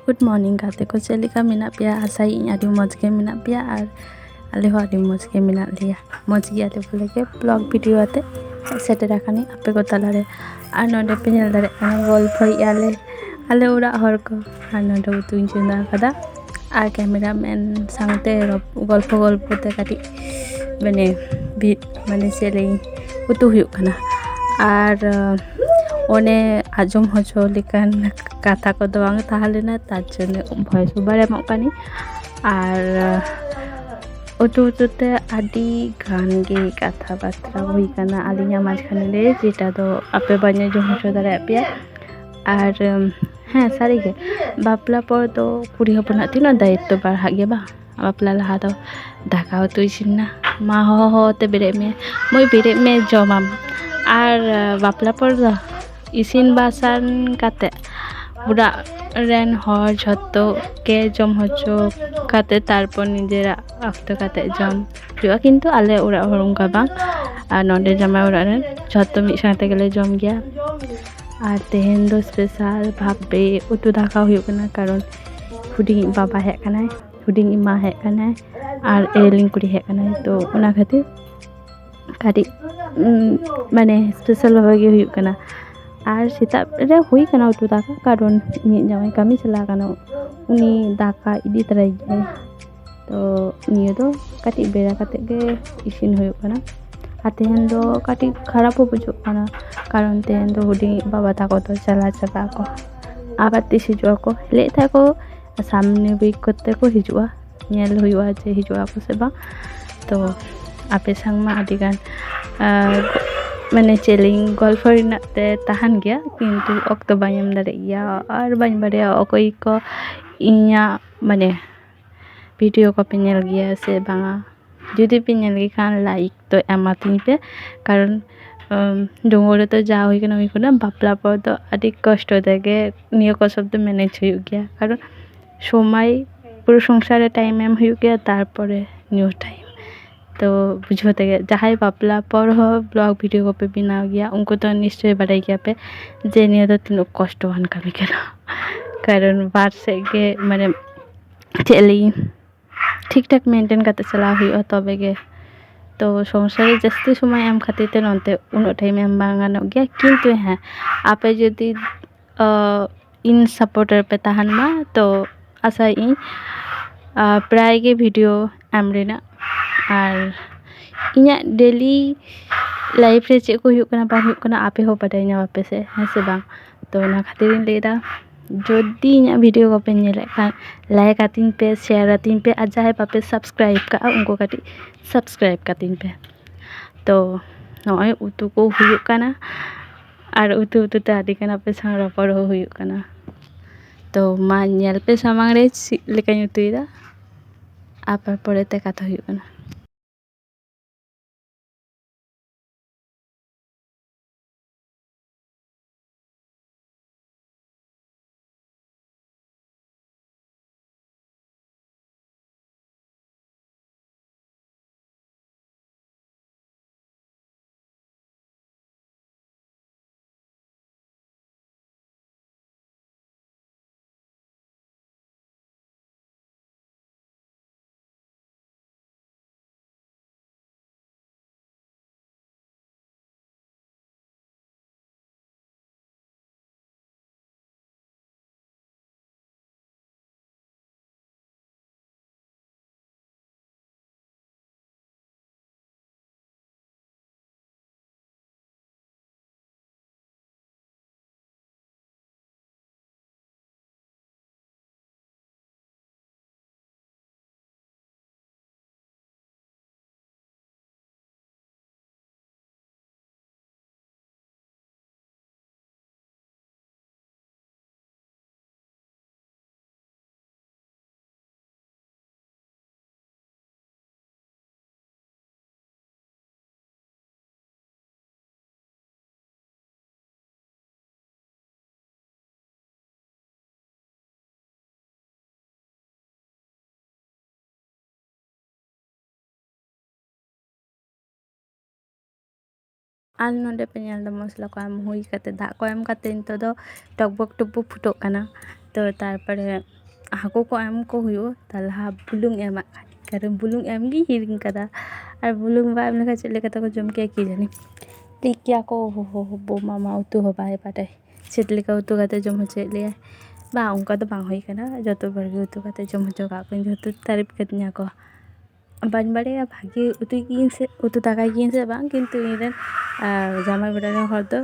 good morning गाते को check लेका मेना पेया आसाई आदि मज के मेना पेया और आले हो आदि मज के मेना लिया मज गे आले बोले के ब्लॉग वीडियो आते सेटर आकानी आपे को तलारे और नोडे पे नेल दारे गल्पई आले आले उड़ा हर को और नोडे उतुई चुंदा कदा और कैमरा मैन सांगते गल्प ते काटी माने सेले उतु हुयुग कना और ओने आजम होचो लेकान कथा को दो बांग ताहलेना तार जन्य भॉइस ओवर एमोकानी और उतुते आदि गान गे कथा बात्रा हुई कना आलिया माझखाने ले जेटा दो आपे बान्य जो होचो दारे पेया और हाँ सारी गे बापला पर तो कुड़ी हपना तीनो दायित्व बाढ़ा गे बा बापला लहा दो दाका उतु इसिनना मा हो ते बेरे में मुई बेरे में जमाम और बापला पर दो इसिन बासान काते उड़ा रेन हर झत्तो के जम होचो काते तारपर निजेरा अक्तो काते जम हुआ किन्तु आले उड़ा हर उनका बांग और नोडे जमा उड़ा रेन झत्तो मिद साथे गेले जम गया और तेहेन दो स्पेशल भाबे उतु दाका हुयुग कना कारण हुडिंग बाबा हेज कनाय हुडिंग इमा हेज कनाय और एलिंग कुड़ी हेज कनाय तो उना खातिर काटी माने स्पेशल भाबे गे हुयुग कना और सीता रे हुई कना उतु दाका कारण इनी जामाई कामी चला कना उनी दाका इदी तराई गे तो नियो दो काटी बेरा काते गे इसिन हुयुग कना और तेहेन दो काटी खराब बुझुग कना कारण तेहेन दो हुडिंग बाबा ताको तो चला को आबार तीस हिजुआ को ले था को सामने वीक करते को हिजुआ नेल हुयुआ जे हिजुआ को से बा तो आपे संग मा आदिगान माने चेलिंग गल्प रिनाते ताहान गया किन्तु अक्तो बायम दारे गया और बाñ बाड़ाया अकय को इया माने वीडियो को पे नेल गया से बांगा जुदी पे नेल गे खान लाइक तो एमातिन पे कारण डोंगोरे तो जा हुई कना हुई कना बापला पर तो आदि कष्ट देगे नियो को सब तो मैनेज हुयुग गया कारण समय पुरो संसारे टाइम एम हुयुग गया तारपरे न्यू टाइम तो बुझोते गए जहाँ बापला पर हो ब्लॉग वीडियो को पे बनाव गया उनको तो निश्चय बाड़ाई गया पे जे नियो तो तीनों कष्टवान कमी कना कारण बार से गे माने चेली ठीक ठाक मेंटेन करते चला हुई तबे गे तो संसारे जस्ती समय एम खातिर ते नोंते उनो टाइम एम बांगानो गया किन्तु हाँ आपे जदि इन सपोर्टर पे ताहान मा तो आशा इन प्राय गे वीडियो एम रेना और इना डेली लाइफ रे चेक को हुयुग कना बांग हुयुग कना आपे हो बाडाय ᱧᱟᱢ आपे से हाँ से बांग तो ना खातिर इन लेदा जदि इना वीडियो को पे नेले खान लाइक आतिन पे शेयर आतिन पे और जहाँ बापे सब्सक्राइब का उनको काटी सब्सक्राइब कातिन पे तो नय उतु को हुयुग कना और उतु ते आदिगान आपे संग रपड़ हो हुयुग कना तो मा नेल पे सामांग रे लेकाኝ उतुयदा आपर परेते कथा हुयुग कना और नोडे पे नेल दो मसला को एम हुई कते दा को एम कते नितो दो टकबक टुकबक फुटोग कना तो तारपरे ᱦᱟᱹᱠᱩ ᱠᱚ ᱮᱢ ᱠᱚ ᱦᱩᱭᱩᱜᱼᱟ ᱛᱟᱦᱞᱮ ᱵᱩᱞᱩᱝ ᱮᱢᱟᱜ ᱠᱷᱟᱱ ᱠᱟᱨᱚᱱ ᱵᱩᱞᱩᱝ ᱮᱢ ᱜᱤᱧ ᱦᱤᱲᱤᱧ ᱠᱟᱫᱟ ᱟᱨ ᱵᱩᱞᱩᱝ ᱵᱟᱭ ᱮᱢ ᱞᱮᱠᱷᱟᱱ ᱪᱮᱫ ᱞᱮᱠᱟ ᱛᱮᱠᱚ ᱡᱚᱢ ᱠᱮᱭᱟ ᱠᱤ ᱡᱟᱹᱱᱤ ᱞᱟᱹᱭ ᱠᱮᱭᱟ ᱠᱚ ᱵᱳᱢᱟ ᱢᱟ ᱩᱛᱩ ᱦᱚᱸ ᱵᱟᱭ ᱵᱟᱰᱟᱭ ᱪᱮᱫ ᱞᱮᱠᱟ ᱩᱛᱩ ᱠᱟᱛᱮ ᱡᱚᱢ ᱦᱚᱪᱚᱭᱮᱫ ᱞᱮᱭᱟᱭ ᱵᱟᱝ ᱚᱱᱠᱟ ᱫᱚ ᱵᱟᱝ ᱦᱩᱭ ᱠᱟᱱᱟ ᱡᱚᱛᱚ ᱵᱟᱨ ᱜᱮ ᱩᱛᱩ ᱠᱟᱛᱮ ᱡᱚᱢ ᱦᱚᱪᱚ ᱠᱟᱜ ᱠᱚᱣᱟᱧ ᱡᱚᱛᱚ ᱛᱟᱹᱨᱤᱯ ᱠᱟᱹᱫᱤᱧᱟ ᱠᱚ ᱵᱟᱹᱧ ᱵᱟᱲᱟᱭᱟ ᱵᱷᱟᱜᱮ ᱩᱛᱩᱭ ᱜᱤᱭᱟᱹᱧ ᱥᱮ ᱩᱛᱩ ᱫᱟᱠᱟᱭ ᱜᱤᱭᱟᱹᱧ ᱥᱮ ᱵᱟᱝ ᱠᱤᱱᱛᱩ ᱤᱧᱨᱮᱱ ᱡᱟᱢᱟᱭ ᱵᱟᱲᱟ ᱨᱮᱱ ᱦᱚᱲ ᱫᱚ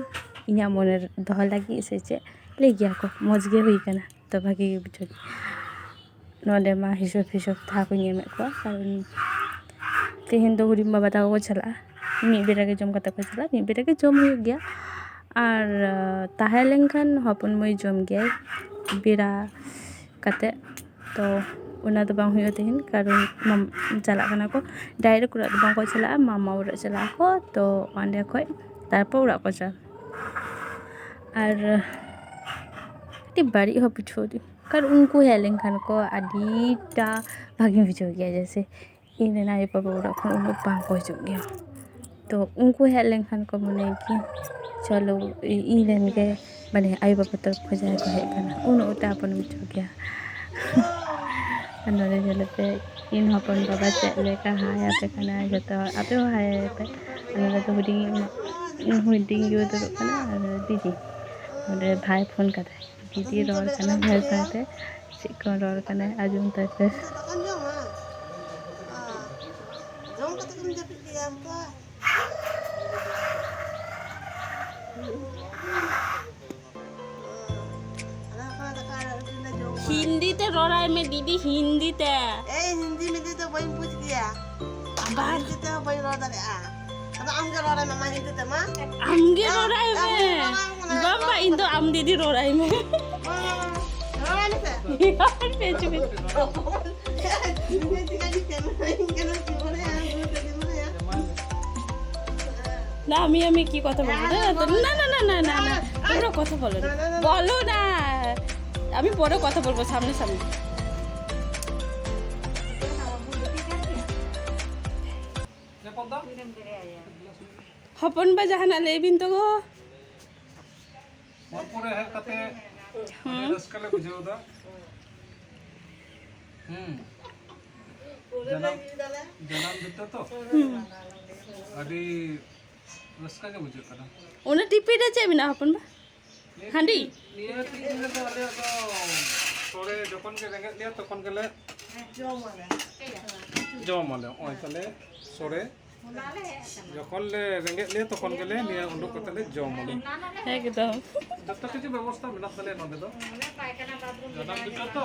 ᱤᱧᱟᱹᱜ ᱢᱚᱱᱮ ᱫᱚᱦᱚ ᱞᱟᱹᱜᱤᱫ ᱥᱮ ᱪᱮᱫ ᱞᱟᱹᱭ ᱜᱮᱭᱟ ᱠᱚ ᱢᱚᱡᱽ ᱜᱮ ᱦᱩᱭ ᱠᱟᱱᱟ ᱛᱚ ᱵᱷᱟᱜᱮ ᱜᱮ ᱵᱩᱡᱷᱟᱹᱣ ᱱᱚᱰᱮ ᱢᱟ ᱦᱤᱥᱟᱹᱵ ᱦᱟᱹᱠᱩᱧ ᱮᱢᱮᱫ ᱠᱚᱣᱟ ᱠᱟᱨᱚᱱ ᱛᱮᱦᱮᱧ ᱫᱚ ᱦᱩᱰᱤᱧ ᱵᱟᱵᱟ ᱛᱟᱠᱚ ᱠᱚ ᱪᱟᱞᱟᱜᱼᱟ ᱢᱤᱫ ᱵᱮᱲᱟ ᱜᱮ ᱡᱚᱢ ᱠᱟᱛᱮ ᱠᱚ ᱪᱟᱞᱟᱜᱼᱟ ᱢᱤᱫ ᱵᱮᱲᱟ ᱜᱮ ᱡᱚᱢ ᱦᱩᱭᱩᱜ ᱜᱮᱭᱟ ᱟᱨ ᱛᱟᱦᱮᱸ ᱞᱮᱱᱠᱷᱟन ᱦᱚᱯᱚᱱ ᱢᱟᱹᱭ ᱡᱚᱢ ᱜᱮᱭᱟᱭ ᱵᱮᱲᱟ ᱠᱟᱛᱮ ᱛᱚ ᱚᱱᱟ ᱫᱚ ᱵᱟᱝ ᱦᱩᱭᱩᱜᱼᱟ ᱛᱮᱦᱮᱧ ᱠᱟᱨᱚᱱ ᱪᱟᱞᱟᱜ ᱠᱟᱱᱟ ᱠᱚ ᱰᱟᱭᱨᱮक्ᱴ ᱚᱲᱟᱜ ᱫᱚ ᱵᱟᱝ ᱠᱚ ᱪᱟᱞᱟᱜᱼᱟ ᱢᱟᱢᱟ ᱚᱲᱟᱜ ᱪᱟᱞᱟᱜ ᱟᱠᱚ ᱛᱚ ᱚᱸᱰᱮ ᱠᱷᱚᱡ ᱛᱟᱨᱯᱚᱨ ᱚᱲᱟᱜ ᱠᱚ ᱪᱟᱞᱟᱜᱼᱟ ᱟᱨ ᱟᱹᱰᱤ ᱵᱟᱹᱲᱤᱡ ᱦᱚᱸ ᱵᱩᱡᱷᱟᱹᱣ ᱫᱤᱧ ᱠᱟᱨᱚᱱ ᱩᱱᱠᱩ ᱦᱮᱡ ᱞᱮᱱᱠᱷᱟᱱ ᱠᱚ ᱟᱹᱰᱤᱴᱟ ᱵᱷᱟᱜᱮᱧ ᱵᱩᱡᱷᱟᱹᱣ ᱜᱮᱭᱟ ᱡᱮᱭᱥᱮ ᱤᱧ ᱨᱮᱱ ᱟᱭᱳ ᱵᱟᱵᱟ ᱚᱲᱟᱜ ᱠᱷᱚᱱ ᱩᱱᱟᱹᱜ ᱵᱟᱝ ᱠᱚ ᱦᱤᱡᱩᱜ ᱜᱮᱭᱟ ᱛᱚ ᱩᱱᱠᱩ ᱦᱮᱡ ᱞᱮᱱᱠᱷᱟᱱ ᱠᱚ ᱢᱚᱱᱮᱭ ᱜᱮ ᱪᱚᱞᱚ ᱤᱧ ᱨᱮᱱ ᱜᱮ ᱢᱟᱱᱮ ᱟᱭᱳ ᱵᱟᱵᱟ ᱛᱚᱨᱚᱯ ᱠᱷᱚᱡ ᱡᱟᱦᱟᱸᱭ ᱠᱚ ᱦᱮᱡ ᱟᱠᱟᱱᱟ ᱩᱱᱟᱹᱜ ᱴᱟ ᱟᱯᱚᱱ ᱵᱩᱡᱷᱟᱹᱣ ᱜᱮᱭᱟ ᱟᱨ ᱱᱚᱰᱮ ᱧᱮᱞ ᱯᱮ ᱤᱧ ᱦᱚᱯᱚᱱ ᱵᱟᱵᱟ ᱪᱮᱫ ᱞᱮᱠᱟ ᱦᱟᱭ ᱟᱯᱮ ᱠᱟᱱᱟ ᱡᱚᱛᱚ ᱦᱚᱲ ᱟᱯᱮ ᱦᱚᱸ ᱦᱟᱭ ᱟᱯᱮ ᱟᱨ ᱱᱚᱰᱮ ᱫᱚ ᱦᱩᱰᱤᱧ ᱜᱮ ᱫᱩᱲᱩᱵ ᱠᱟᱱᱟ ᱟᱨ ᱫᱤᱫᱤ ᱱᱚᱰᱮ ᱵᱷᱟᱭ ᱯᱷᱳᱱ ᱠᱟᱫᱟᱭ ᱫᱤᱫᱤ ᱨᱚᱲ ᱠᱟᱱᱟ ᱵᱷᱟᱭ ᱥᱟᱶᱛᱮ ᱪᱮᱫ ᱠᱚ ᱨᱚᱲ ᱠᱟᱱᱟᱭ ᱟᱸᱡᱚᱢ ᱛᱟᱭ ᱯᱮ ᱡᱚᱢ ᱠᱟᱛᱮ ᱜᱮᱢ ᱡᱟᱹᱯᱤᱫ ᱠᱮᱜᱼᱟ ᱟᱢ ᱫᱚ हिंदी ते रोड़ाई में दीदी हिंदी ते हिंदी में तो बाई पूछ गया हिंदी ते बाई रोड़ दाड़ेया अब आमगे रोड़ाई में हिंदी ते मा आमगे रोड़ाई में बाबा इन तो आम दीदी रोड़ाई में रोड़ाई में से यार पेच में না আমি কি কথা বলবো না না না না না না তোমরা কথা বলো না বলো না আমি পরে কথা বলবো সামনে সামনে হপন বা জাহানা লেবিন তো গো পরে হেড কাতে রাস্কালে বুঝাও দা জানাম দিতে তো আদি রাস্কা কে বুঝাও কানা ওনা টিপিটা চাইবি না হপন বা হাঁডি নিয়ে তিলে তো আলে তো সরে যখন কে রেঙ্গেট লিয়া তখন গেলে জম আলে ওই তালে সরে যখন লে রেঙ্গেট লিয়া তখন গেলে নিয়ে উন্ডুক করতে জম আলে একদম যত কিছু ব্যবস্থা মেলা তালে নদে তো জানাম দিতে তো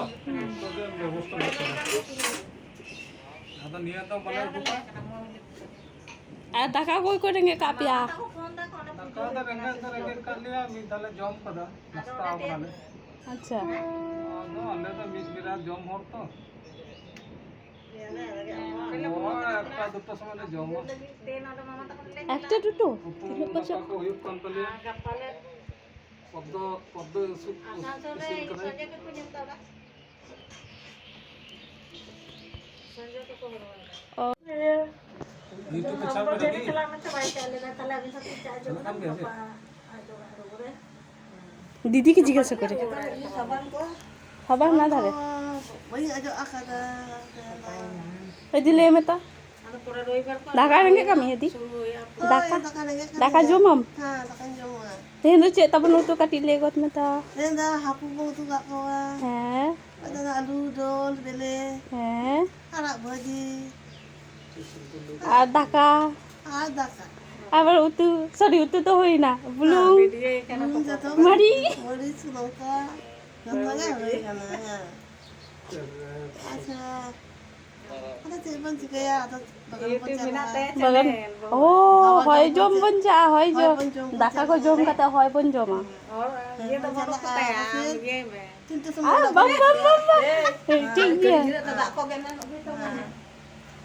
তোদের ব্যবস্থা আছে আদা নিয়ে তো বলে গুপা আর টাকা কই করে গে কাপিয়া দাদা রেঙ্গেট कर लिया मी তালে জম কদা নাস্তা বানালে আচ্ছা আলে তো মিস বিরা জম হর তো একটা দুটো সময় জম একটা দুটো উত্তর হুয়ুক কান তালে পদ্ম পদ্ম ইসিল করে YouTube पे छाप देगी दीदी की जिज्ञासा करे खबर ना धारे वही आजो आखदा ए दिले में ता दाका रेंगे कमी यदि दाका दाका जो मम हां dakan joma तेन चे तबन तो काटी ले गत में ता दा hapu bong tu gak kawa हैं ada alu dol bele हैं arak bhaji আর দাকা ada ka আবার উতু সরি উতু তো হই না বুলুং মারি mari sulongka namanya hoy kana acha ada ceban juga ya ada বলেন ও হয় জম বন যা হয় জম দাকা কো জম কাটা হয় বন জমা কিন্তু আর বাম বাম বাম ঠিক দিয়া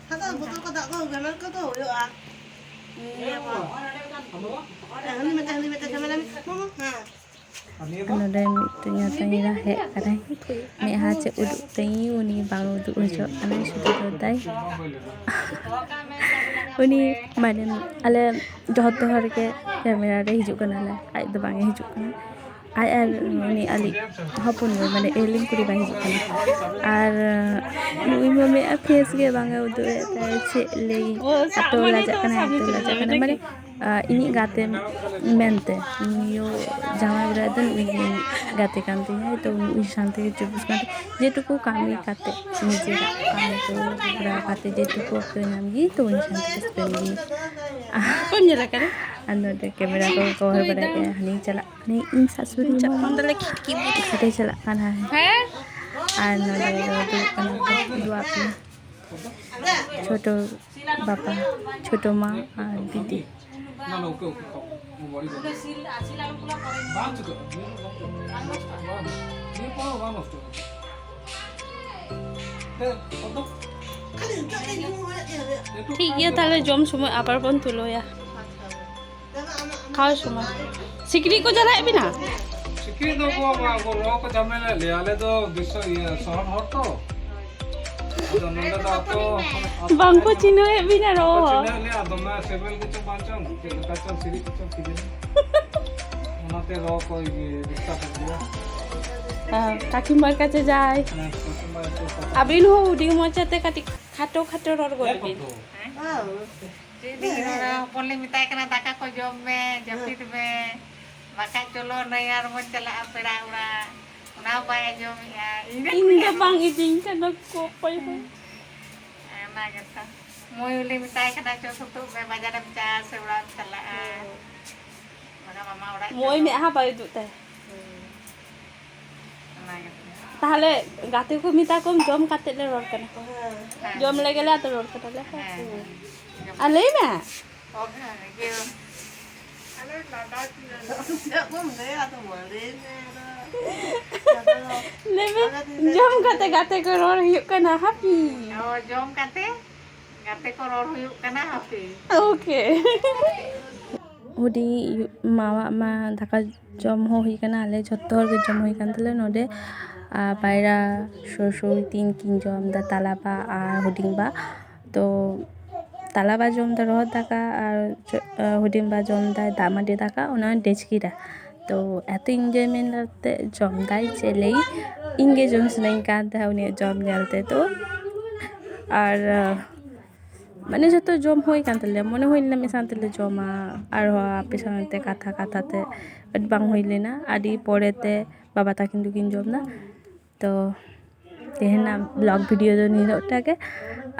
hata betul ko dak ko ganan ko to yo ah ini meta sama nami mama ha ᱱᱚᱰᱮ ᱢᱤᱫᱴᱮᱱ ᱧᱟᱛᱟᱧ ᱦᱮᱡ ᱠᱟᱱᱟᱭ ᱢᱮᱫᱦᱟ ᱪᱮᱫ ᱩᱫᱩᱜ ᱛᱤᱧ ᱩᱱᱤ ᱵᱟᱝ ᱩᱫᱩᱜ ᱦᱚᱪᱚᱜ ᱠᱟᱱᱟᱭ ᱥᱩᱫᱷᱩ ᱫᱚᱫᱟᱭ ᱩᱱᱤ ᱢᱟᱱᱮ ᱟᱞᱮ ᱡᱚᱛᱚ ᱦᱚᱲ ᱜᱮ ᱠᱮᱢᱮᱨᱟ ᱨᱮ ᱦᱤᱡᱩᱜ ᱠᱟᱱᱟᱞᱮ ᱟᱡ ᱫᱚ ᱵᱟᱝ ᱦᱤᱡᱩᱜ ᱠᱟᱱᱟ ᱟᱡ ᱟᱨ ᱩᱱᱤ ᱟᱞᱤᱡ ᱦᱚᱯᱚᱱ ᱜᱚ ᱢᱟᱱᱮ ᱮᱞᱤᱝ ᱠᱩᱲᱤ ᱵᱟᱭ ᱦᱤᱡᱩᱜ ᱠᱟᱱᱟ ᱟᱨ ᱱᱩᱭ ᱢᱟᱢᱤᱭᱟᱜ ᱯᱷᱮᱥ ᱜᱮ ᱵᱟᱝ ᱮ ᱩᱫᱩᱜ ᱮᱫ ᱛᱟᱭᱟ ᱪᱮᱫ ᱞᱟᱹᱭᱤᱧ ᱮᱛᱚ ᱞᱟᱡᱟᱜ ᱠᱟᱱᱟ ᱢᱟᱱᱮ ᱤᱧᱤᱡ ᱜᱟᱛᱮ ᱢᱮᱱᱛᱮ ᱱᱤᱭᱟᱹ ᱡᱟᱶᱟᱭ ᱵᱮᱲᱟ ᱫᱚ ᱱᱩᱭ ᱜᱮ ᱜᱟᱛᱮ ᱠᱟᱱ ᱛᱤᱧᱟᱹ ᱛᱚ ᱱᱩᱭ ᱥᱟᱶ ᱛᱮᱜᱮ ᱪᱩᱯᱩᱥ ᱠᱟᱱ যেটুকু কামি কাতে নিজেরাᱜ কামি ᱠᱚ ᱠᱚᱨᱟᱣ ᱠᱟᱛᱮ যেটুকু ᱚᱠᱛᱚ ᱧᱟᱢ ᱜᱮ ᱛᱚ ᱩᱱᱤ ᱥᱟᱶ ᱛᱮᱜᱮ ᱥᱯᱮᱱ ᱜᱮ ᱟᱨ ᱱᱚᱰᱮ ᱠᱮᱢᱮᱨᱟ ᱠᱚ ᱠᱚᱵᱷᱟᱨ ᱵᱟᱲᱟᱭᱮᱫᱼᱟ ᱦᱟᱹᱱᱤ ᱪᱟᱞᱟᱜ ᱦᱟᱹᱱᱤ ᱤᱧ ᱥᱟᱥᱩᱨᱤ ᱦᱟᱸᱰᱮ ᱪᱟᱞᱟᱜ ᱠᱟᱱᱟ আর নলে দুড়ুব কানা ᱠᱚ ᱩᱫᱩᱜ ᱟᱫ ᱯᱮᱭᱟ ছোটো বাবা ছোটো মা আর দিদি না না ওকে ওকে বড়ি দাও বাম চুকে ये কোনো বাম নষ্ট কত ঠিক গিয়ে তাহলে জম সময় আবার বন তুলোয়া খাওয়ার সময় সিকড়ি को जलाए बिना सिकरी दो को रो को जमेले ले आले दो विश्व ये शहर हर तो तो नंदा दा तो बांको चिनो है बिना रो चिने ले आ दमा सेबल के पांचन के काचन सिरी के किजे ओनाते रो को ये रिश्ता कर दिया কাকিমার কাছে যায় আবিন হো উডি মচাতে কাটি খাটো খাটো রর করবি boleh minta kena taka ko jom me japit me maka colo nayar mo chala pera ura una ba jom ya Inda bang iding kana ko pay ho ana gata moy uli minta kena cho sutu me bajar cha se ura chala maka mama ura মই মে হা পাই দুতে ana gata তাহলে গাতে কো মিতা কম জম কাতে লে রর কানা জম লেগেলে আত রর কাটালে আলেই না okay you ale lada ti bom de ato male লেবে জম কাতে গাতে কো রর হুᱭᱩᱜ কানা happy oh jom kate gate ko ror huyuk kana happy ওকে হুডি মাওয়া মা ধাকা জম হুই কানা আলে যত হর গে জম হুই কান তালে নডে পায়রা শ্বশুর তিন কিন জম দা তালাবা আর হুডিং বা তো তালাবা জম দা রহ দাকা আর হুডিং বা জম দা দামাডি দাকা ওনা ডেচকিরা তো এত এনজয়মেন্ট করতে জম দাই চেলেই ইংগে জম সুনাই কান দা উনি জম ᱧᱮᱞতে তো আর মানে যত জম হই কান তালে মনে হইলে আমি শান্তিলে জমা আর আপে সাথে কথা কথাতে বাং হইলে না আদি পরেতে বাবা তাকিন দুকিন জম না তো তেহেনা ব্লগ ভিডিও ᱫᱚ ᱱᱤᱱᱟᱹᱜ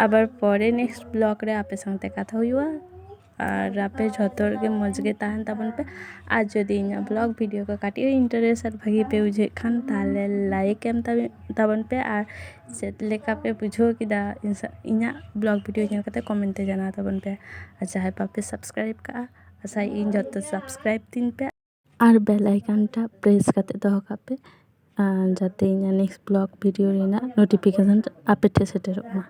আবার পরে নেক্সট ব্লগ রে আপে সাথে কথা হইবা আর আপে ᱡᱷᱚᱛᱚ ᱜᱮ ᱢᱚᱡᱽ ᱜᱮ ᱛᱟᱦᱮᱱ ᱛᱟᱵᱚᱱ ᱯᱮ আর যদি ইᱧᱟᱹᱜ ব্লগ ভিডিও ᱠᱚ ᱠᱟᱹᱴᱤᱡ ইন্টারেস্ট আর ভাগি পে বুঝে খান তাহলে লাইক এম তাবᱚᱱ ᱯᱮ আর ᱪᱮᱫ ᱞᱮᱠᱟ ᱯᱮ ᱵᱩᱡᱷᱟᱹᱣ ᱠᱮᱫᱟ ইᱧᱟᱹᱜ ব্লগ ভিডিও ᱧᱮᱞ ᱠᱟᱛᱮ ᱠᱚᱢᱮᱱᱴ ᱛᱮ ᱡᱟᱱᱟᱣ ᱛᱟᱵᱚᱱ ᱯᱮ আর ᱡᱟᱦᱟᱸᱭ ᱵᱟᱯᱮ ᱥᱟᱵᱥᱠᱨᱟᱭᱤᱵ ᱠᱟᱜᱼᱟ ᱟᱥᱟᱭ ᱤᱧ ᱡᱚᱛᱚ ᱥᱟᱵᱥᱠᱨᱟᱭᱤᱵ ᱛᱤᱧ ᱯᱮ আর বেল আইকনটা প্রেস কাতে দᱚᱦᱚ ᱠᱟᱜ ᱯᱮ যাতে ইᱧᱟᱹᱜ নেক্সট ব্লগ ভিডিও ᱨᱮᱱᱟᱜ নোটিফিকেশন ᱟᱯᱮ ᱴᱷᱮᱱ ᱥᱮᱴᱮᱨᱚᱜ ᱢᱟ